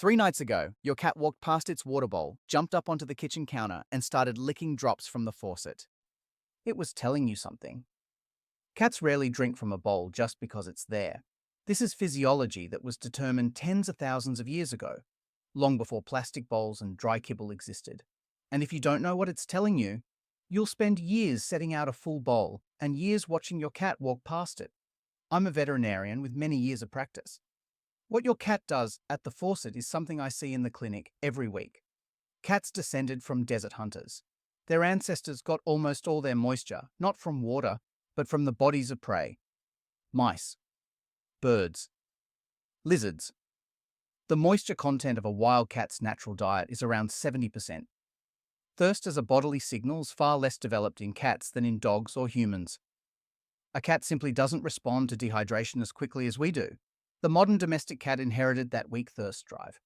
3 nights ago, your cat walked past its water bowl, jumped up onto the kitchen counter, and started licking drops from the faucet. It was telling you something. Cats rarely drink from a bowl just because it's there. This is physiology that was determined tens of thousands of years ago, long before plastic bowls and dry kibble existed. And if you don't know what it's telling you, you'll spend years setting out a full bowl and years watching your cat walk past it. I'm a veterinarian with many years of practice. What your cat does at the faucet is something I see in the clinic every week. Cats descended from desert hunters. Their ancestors got almost all their moisture, not from water, but from the bodies of prey. Mice, birds, lizards. The moisture content of a wild cat's natural diet is around 70%. Thirst as a bodily signal is far less developed in cats than in dogs or humans. A cat simply doesn't respond to dehydration as quickly as we do. The modern domestic cat inherited that weak thirst drive.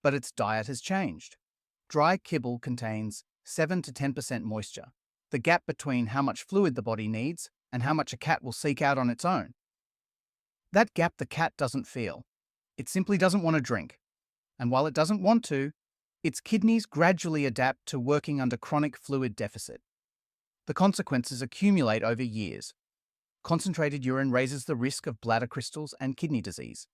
But its diet has changed. Dry kibble contains 7 to 10% moisture, the gap between how much fluid the body needs and how much a cat will seek out on its own. That gap the cat doesn't feel. It simply doesn't want to drink. And while it doesn't want to, its kidneys gradually adapt to working under chronic fluid deficit. The consequences accumulate over years. Concentrated urine raises the risk of bladder crystals and kidney disease.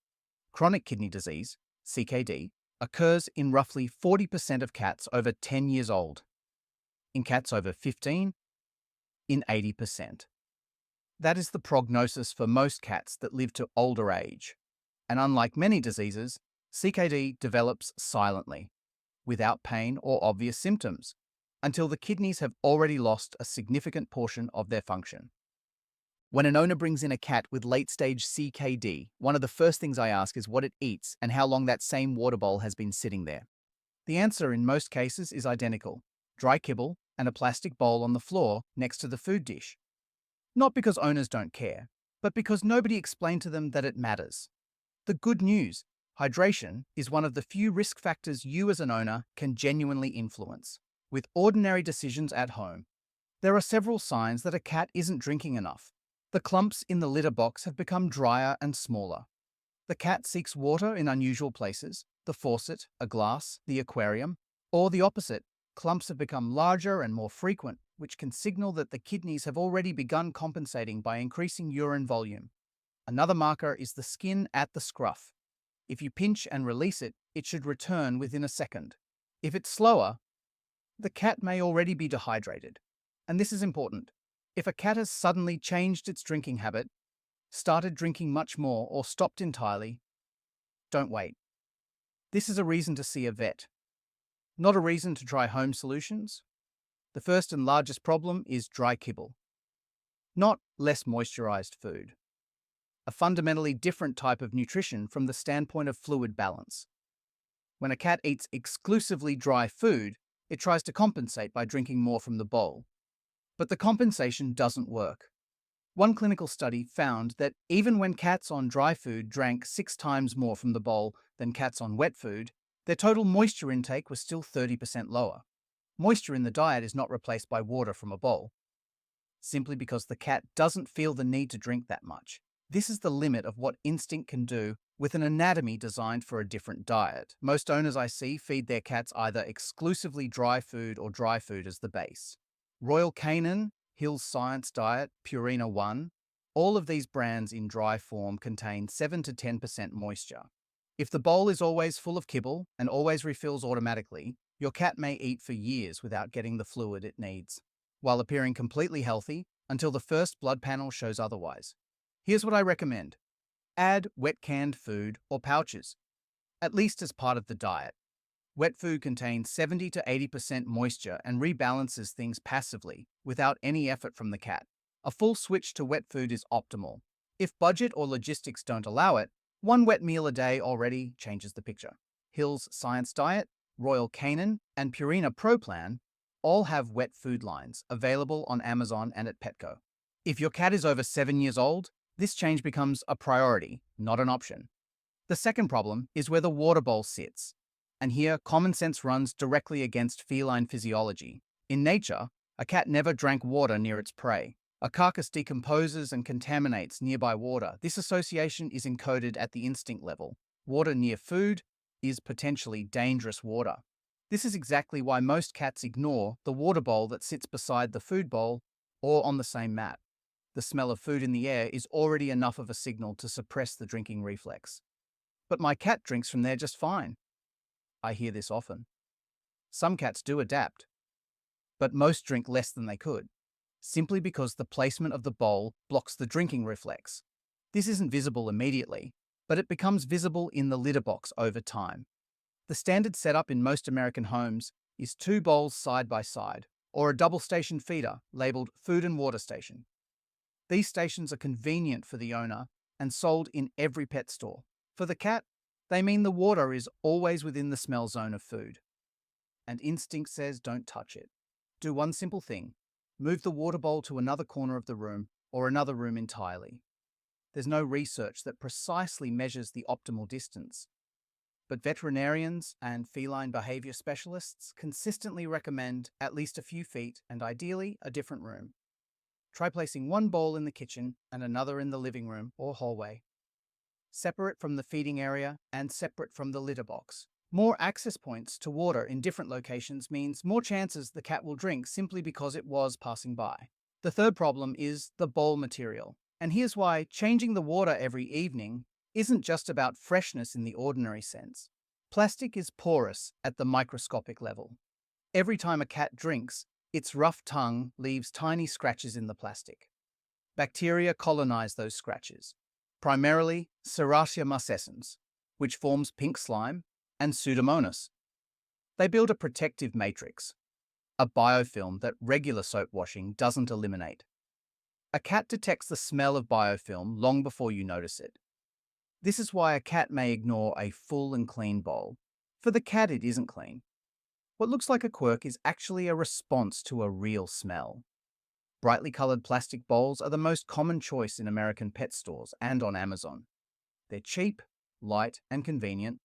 Chronic kidney disease, CKD, occurs in roughly 40% of cats over 10 years old. In cats over 15, in 80%. That is the prognosis for most cats that live to older age. And unlike many diseases, CKD develops silently, without pain or obvious symptoms, until the kidneys have already lost a significant portion of their function. When an owner brings in a cat with late-stage CKD, one of the first things I ask is what it eats and how long that same water bowl has been sitting there. The answer in most cases is identical: dry kibble and a plastic bowl on the floor next to the food dish. Not because owners don't care, but because nobody explained to them that it matters. The good news: hydration is one of the few risk factors you as an owner can genuinely influence. With ordinary decisions at home, there are several signs that a cat isn't drinking enough. The clumps in the litter box have become drier and smaller. The cat seeks water in unusual places: the faucet, a glass, the aquarium. Or the opposite, clumps have become larger and more frequent, which can signal that the kidneys have already begun compensating by increasing urine volume. Another marker is the skin at the scruff. If you pinch and release it, it should return within a second. If it's slower, the cat may already be dehydrated. And this is important. If a cat has suddenly changed its drinking habit, started drinking much more, or stopped entirely, don't wait. This is a reason to see a vet, not a reason to try home solutions. The first and largest problem is dry kibble, not less moisturized food. A fundamentally different type of nutrition from the standpoint of fluid balance. When a cat eats exclusively dry food, it tries to compensate by drinking more from the bowl. But the compensation doesn't work. One clinical study found that even when cats on dry food drank 6 times more from the bowl than cats on wet food, their total moisture intake was still 30% lower. Moisture in the diet is not replaced by water from a bowl, simply because the cat doesn't feel the need to drink that much. This is the limit of what instinct can do with an anatomy designed for a different diet. Most owners I see feed their cats either exclusively dry food or dry food as the base. Royal Canin, Hill's Science Diet, Purina 1, all of these brands in dry form contain 7 to 10% moisture. If the bowl is always full of kibble and always refills automatically, your cat may eat for years without getting the fluid it needs, while appearing completely healthy until the first blood panel shows otherwise. Here's what I recommend. Add wet canned food or pouches, at least as part of the diet. Wet food contains 70 to 80% moisture and rebalances things passively, without any effort from the cat. A full switch to wet food is optimal. If budget or logistics don't allow it, one wet meal a day already changes the picture. Hill's Science Diet, Royal Canin, and Purina Pro Plan all have wet food lines available on Amazon and at Petco. If your cat is over 7 years old, this change becomes a priority, not an option. The second problem is where the water bowl sits. And here, common sense runs directly against feline physiology. In nature, a cat never drank water near its prey. A carcass decomposes and contaminates nearby water. This association is encoded at the instinct level. Water near food is potentially dangerous water. This is exactly why most cats ignore the water bowl that sits beside the food bowl or on the same mat. The smell of food in the air is already enough of a signal to suppress the drinking reflex. But my cat drinks from there just fine. I hear this often. Some cats do adapt, but most drink less than they could, simply because the placement of the bowl blocks the drinking reflex. This isn't visible immediately, but it becomes visible in the litter box over time. The standard setup in most American homes is 2 bowls side by side, or a double-station feeder labeled food and water station. These stations are convenient for the owner and sold in every pet store. For the cat, they mean the water is always within the smell zone of food. And instinct says don't touch it. Do one simple thing. Move the water bowl to another corner of the room or another room entirely. There's no research that precisely measures the optimal distance, but veterinarians and feline behavior specialists consistently recommend at least a few feet and ideally a different room. Try placing one bowl in the kitchen and another in the living room or hallway, separate from the feeding area and separate from the litter box. More access points to water in different locations means more chances the cat will drink simply because it was passing by. The third problem is the bowl material. And here's why changing the water every evening isn't just about freshness in the ordinary sense. Plastic is porous at the microscopic level. Every time a cat drinks, its rough tongue leaves tiny scratches in the plastic. Bacteria colonize those scratches, primarily Serratia marcescens, which forms pink slime, and Pseudomonas. They build a protective matrix, a biofilm that regular soap washing doesn't eliminate. A cat detects the smell of biofilm long before you notice it. This is why a cat may ignore a full and clean bowl. For the cat, it isn't clean. What looks like a quirk is actually a response to a real smell. Brightly colored plastic bowls are the most common choice in American pet stores and on Amazon. They're cheap, light, and convenient,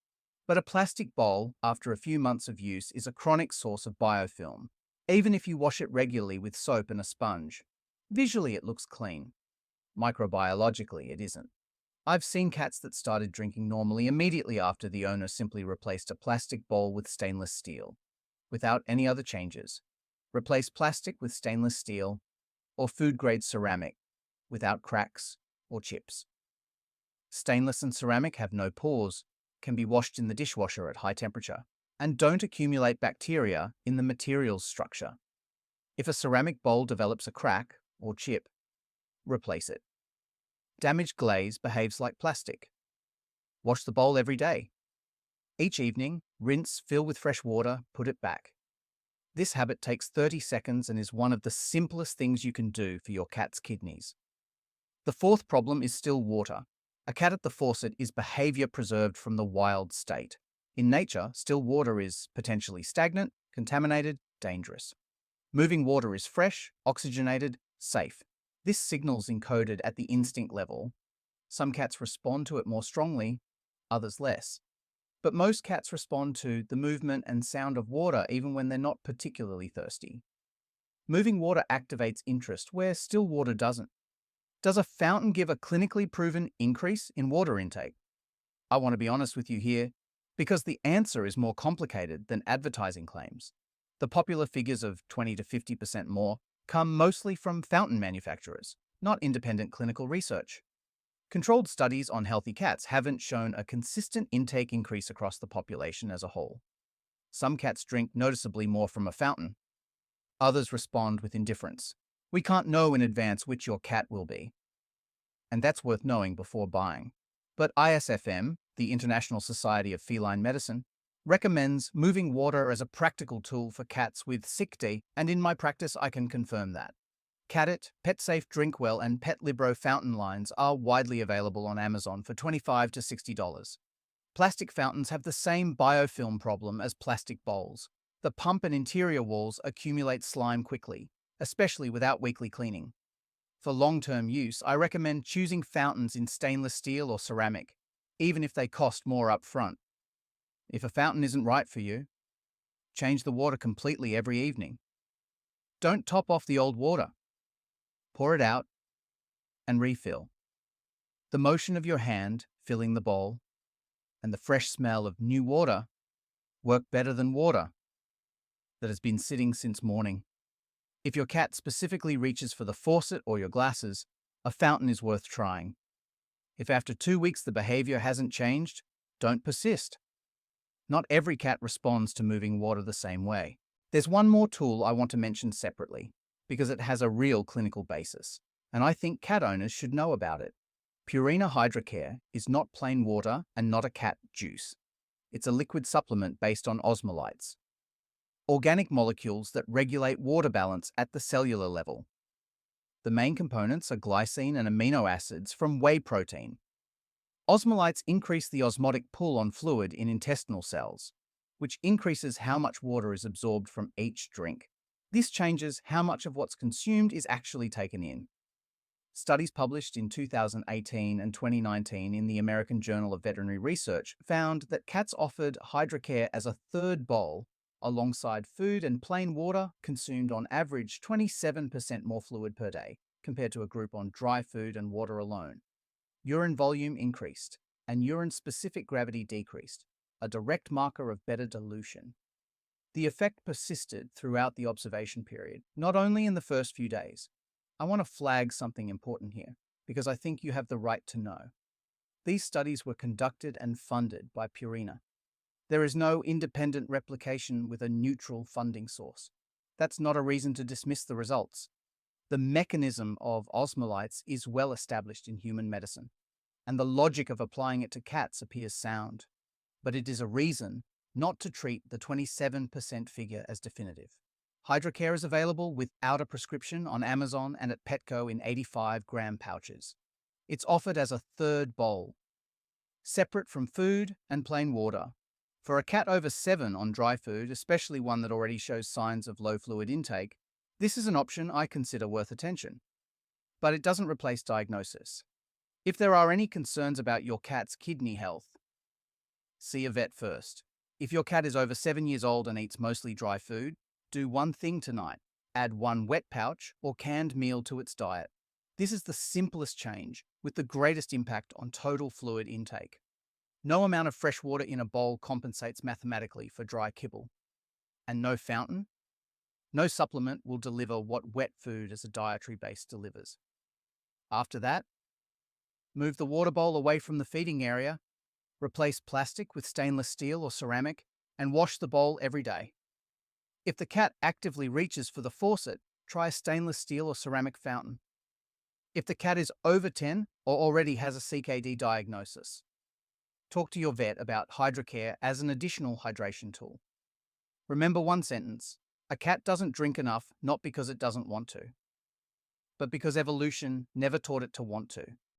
but a plastic bowl, after a few months of use, is a chronic source of biofilm, even if you wash it regularly with soap and a sponge. Visually, it looks clean. Microbiologically, it isn't. I've seen cats that started drinking normally immediately after the owner simply replaced a plastic bowl with stainless steel, without any other changes. Replace plastic with stainless steel or food-grade ceramic, without cracks or chips. Stainless and ceramic have no pores, can be washed in the dishwasher at high temperature, and don't accumulate bacteria in the material's structure. If a ceramic bowl develops a crack or chip, replace it. Damaged glaze behaves like plastic. Wash the bowl every day. Each evening, rinse, fill with fresh water, put it back. This habit takes 30 seconds and is one of the simplest things you can do for your cat's kidneys. The fourth problem is still water. A cat at the faucet is behavior preserved from the wild state. In nature, still water is potentially stagnant, contaminated, dangerous. Moving water is fresh, oxygenated, safe. This signal's encoded at the instinct level. Some cats respond to it more strongly, others less. But most cats respond to the movement and sound of water even when they're not particularly thirsty. Moving water activates interest where still water doesn't. Does a fountain give a clinically proven increase in water intake? I want to be honest with you here, because the answer is more complicated than advertising claims. The popular figures of 20 to 50% more come mostly from fountain manufacturers, not independent clinical research. Controlled studies on healthy cats haven't shown a consistent intake increase across the population as a whole. Some cats drink noticeably more from a fountain. Others respond with indifference. We can't know in advance which your cat will be. And that's worth knowing before buying. But ISFM, the International Society of Feline Medicine, recommends moving water as a practical tool for cats with sick D, and in my practice I can confirm that. CatIt, PetSafe Drinkwell, and PetLibro fountain lines are widely available on Amazon for $25 to $60. Plastic fountains have the same biofilm problem as plastic bowls. The pump and interior walls accumulate slime quickly, especially without weekly cleaning. For long-term use, I recommend choosing fountains in stainless steel or ceramic, even if they cost more up front. If a fountain isn't right for you, change the water completely every evening. Don't top off the old water. Pour it out and refill. The motion of your hand filling the bowl, and the fresh smell of new water work better than water that has been sitting since morning. If your cat specifically reaches for the faucet or your glasses, a fountain is worth trying. If after 2 weeks the behavior hasn't changed, don't persist. Not every cat responds to moving water the same way. There's one more tool I want to mention separately, because it has a real clinical basis, and I think cat owners should know about it. Purina Hydrocare is not plain water and not a cat juice. It's a liquid supplement based on osmolytes, organic molecules that regulate water balance at the cellular level. The main components are glycine and amino acids from whey protein. Osmolytes increase the osmotic pull on fluid in intestinal cells, which increases how much water is absorbed from each drink. This changes how much of what's consumed is actually taken in. Studies published in 2018 and 2019 in the American Journal of Veterinary Research found that cats offered Hydrocare as a third bowl alongside food and plain water consumed on average 27% more fluid per day compared to a group on dry food and water alone. Urine volume increased, and urine-specific gravity decreased, a direct marker of better dilution. The effect persisted throughout the observation period, not only in the first few days. I want to flag something important here, because I think you have the right to know. These studies were conducted and funded by Purina. There is no independent replication with a neutral funding source. That's not a reason to dismiss the results. The mechanism of osmolytes is well established in human medicine, and the logic of applying it to cats appears sound. But it is a reason not to treat the 27% figure as definitive. Hydrocare is available without a prescription on Amazon and at Petco in 85-gram pouches. It's offered as a third bowl, separate from food and plain water. For a cat over 7 on dry food, especially one that already shows signs of low fluid intake, this is an option I consider worth attention. But it doesn't replace diagnosis. If there are any concerns about your cat's kidney health, see a vet first. If your cat is over 7 years old and eats mostly dry food, do one thing tonight. Add one wet pouch or canned meal to its diet. This is the simplest change with the greatest impact on total fluid intake. No amount of fresh water in a bowl compensates mathematically for dry kibble. And no fountain, no supplement will deliver what wet food as a dietary base delivers. After that, move the water bowl away from the feeding area, replace plastic with stainless steel or ceramic, and wash the bowl every day. If the cat actively reaches for the faucet, try a stainless steel or ceramic fountain. If the cat is over 10 or already has a CKD diagnosis, talk to your vet about Hydrocare as an additional hydration tool. Remember one sentence: a cat doesn't drink enough not because it doesn't want to, but because evolution never taught it to want to.